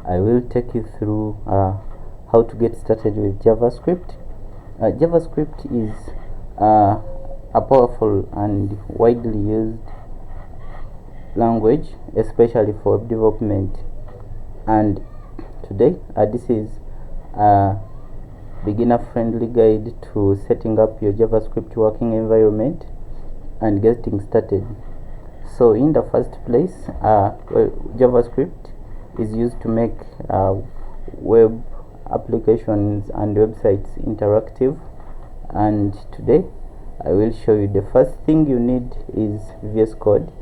I will take you through how to get started with JavaScript. JavaScript is a powerful and widely used language, especially for web development. And today, this is a beginner-friendly guide to setting up your JavaScript working environment and getting started. So, in the first place, JavaScript is used to make web applications and websites interactive, and today I will show you. The first thing you need is VS Code,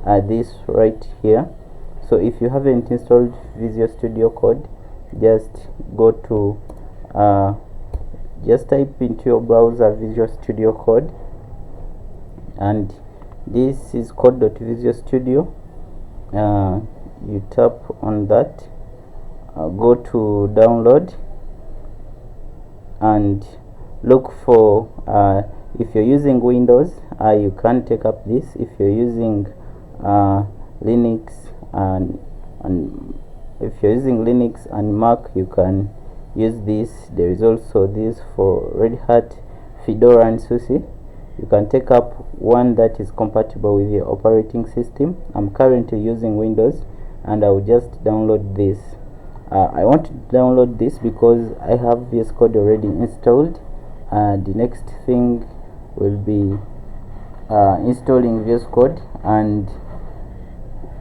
this right here. So if you haven't installed Visual Studio Code, just go to just type into your browser Visual Studio Code, and this is code.visual studio. You tap on that, go to download and look for if you're using Windows, you can take up this. If you're using Linux and if you're using Linux and Mac, you can use this. There is also this for Red Hat, Fedora and SUSE. You can take up one that is compatible with your operating system. I'm currently using Windows, and I will just download this. I want to download this because I have VS Code already installed. The next thing will be installing VS Code, and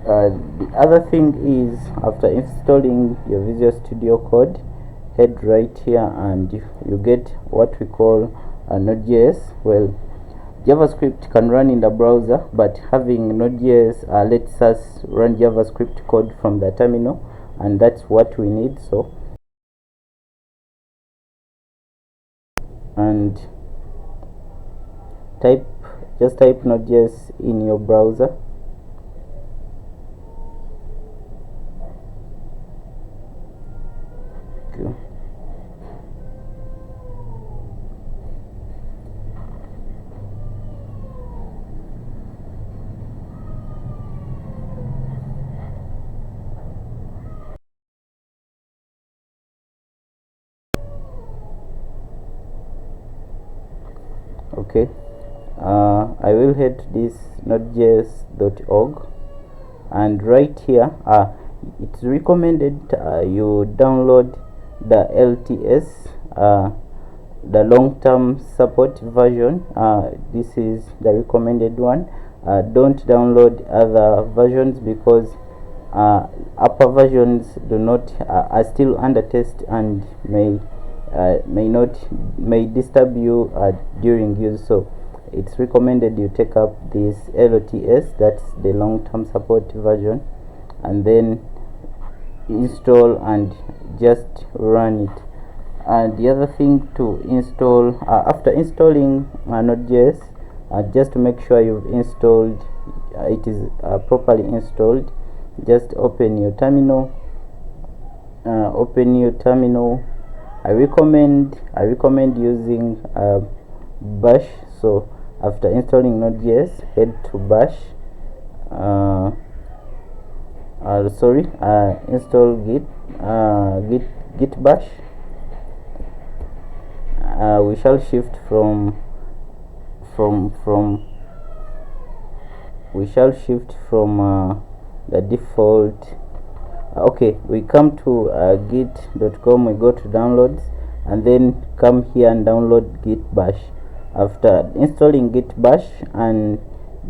the other thing is, after installing your Visual Studio Code, head right here and you get what we call a Node.js. Well, JavaScript can run in the browser, but having Node.js lets us run JavaScript code from the terminal, and that's what we need. So, and just type Node.js in your browser. Okay, I will head to this nodejs.org, and right here it's recommended you download the LTS, the long-term support version. This is the recommended one. Don't download other versions because upper versions are still under test and may disturb you during use. So it's recommended you take up this LTS, that's the long-term support version, and then install and just run it. And the other thing to install, after installing Node.js, just to make sure you've installed it is properly installed, just open your terminal. I recommend using bash. So after installing Node.js, head to bash. Install git bash. We shall shift from the default. Okay, we come to git.com, we go to downloads, and then come here and download git bash. After installing git bash, and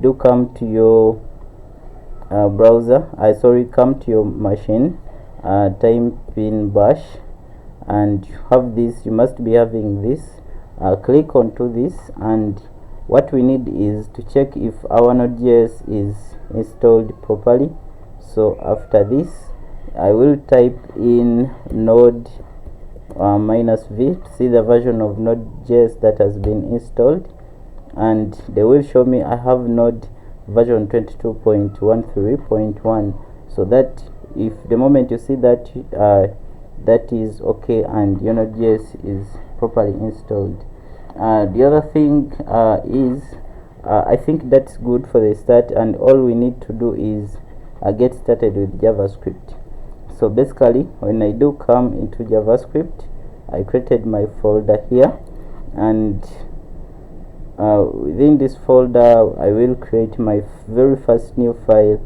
do come to your browser, come to your machine, type in bash, and you have this. You must be having this. Click onto this, and what we need is to check if our Node.js is installed properly. So after this, I will type in node -v to see the version of Node.js that has been installed, and they will show me I have Node version 22.13.1. so that if the moment you see that that is okay and your Node.js is properly installed. The other thing is I think that's good for the start, and all we need to do is get started with JavaScript. So basically, when I do come into JavaScript, I created my folder here, and within this folder I will create my very first new file.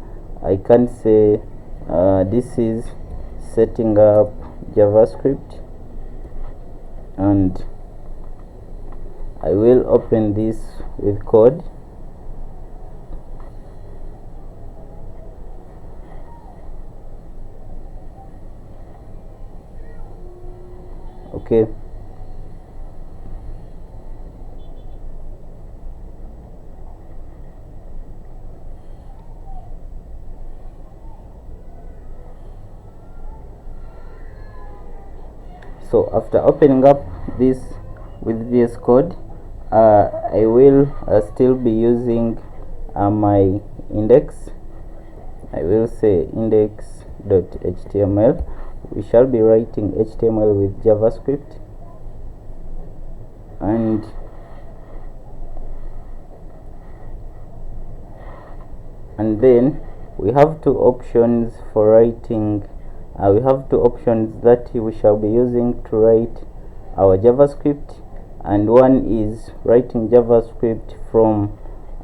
I can say this is setting up JavaScript, and I will open this with code. Okay, so after opening up this with VS Code, I will still be using my index. I will say index.html. We shall be writing HTML with JavaScript, and then we have two options for writing. We have two options that we shall be using to write our JavaScript, and one is writing JavaScript from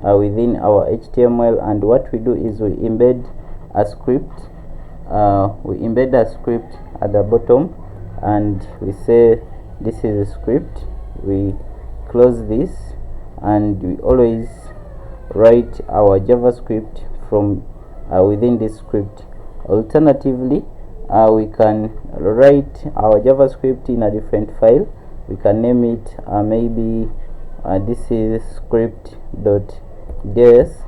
within our HTML. And what we do is we embed a script. We embed a script at the bottom, and we say this is a script. We close this, and we always write our JavaScript from within this script. Alternatively, we can write our JavaScript in a different file. We can name it maybe this is script.js,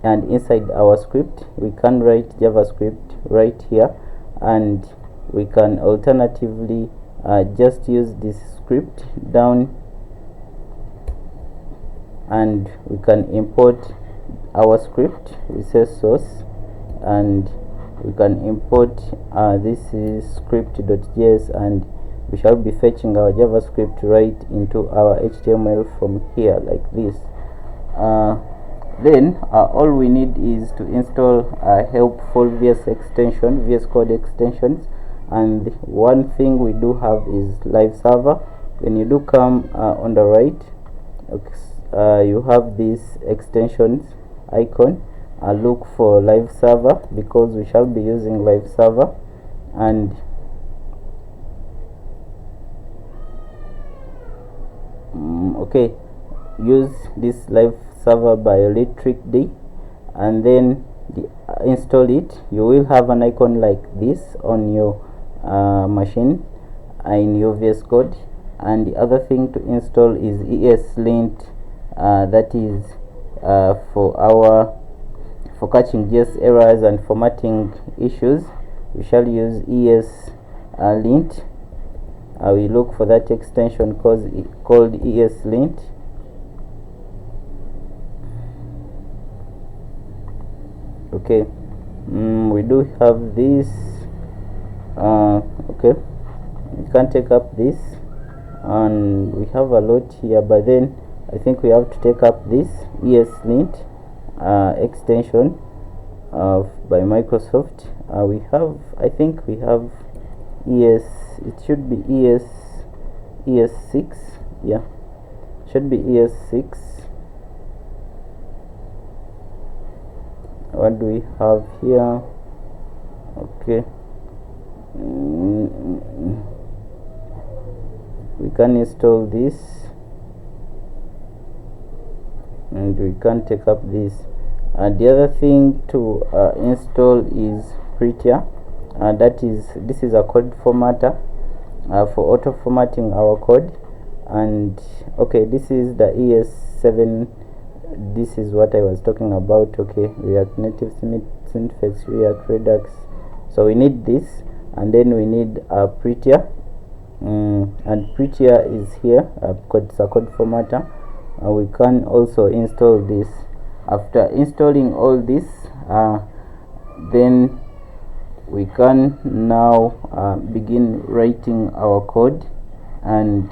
and inside our script we can write JavaScript right here, and we can alternatively just use this script down, and we can import our script. We say source, and we can import this is script.js, and we shall be fetching our JavaScript right into our HTML from here like this. Then all we need is to install a helpful VS Code extensions, and one thing we do have is live server. When you do come on the right, you have this extensions icon. Look for live server, because we shall be using live server, and okay, use this live server by electric.d, and then install it. You will have an icon like this on your machine in your VS Code. And the other thing to install is ESLint, that is for catching JS errors and formatting issues. We shall use ESLint. We look for that extension called ESLint. Okay, we do have this. Okay, we can take up this, and we have a lot here, but then I think we have to take up this ESLint extension by Microsoft. We have, I think we have it should be ES6. Yeah, should be ES6. What do we have here? Okay, we can install this, and we can take up this. The other thing to install is Prettier. This is a code formatter for auto formatting our code. And okay, this is the ES7. This is what I was talking about. Okay, React Native Syntax, React Redux. So we need this, and then we need Prettier, and Prettier is here. It's a code formatter. We can also install this. After installing all this, then we can now begin writing our code, and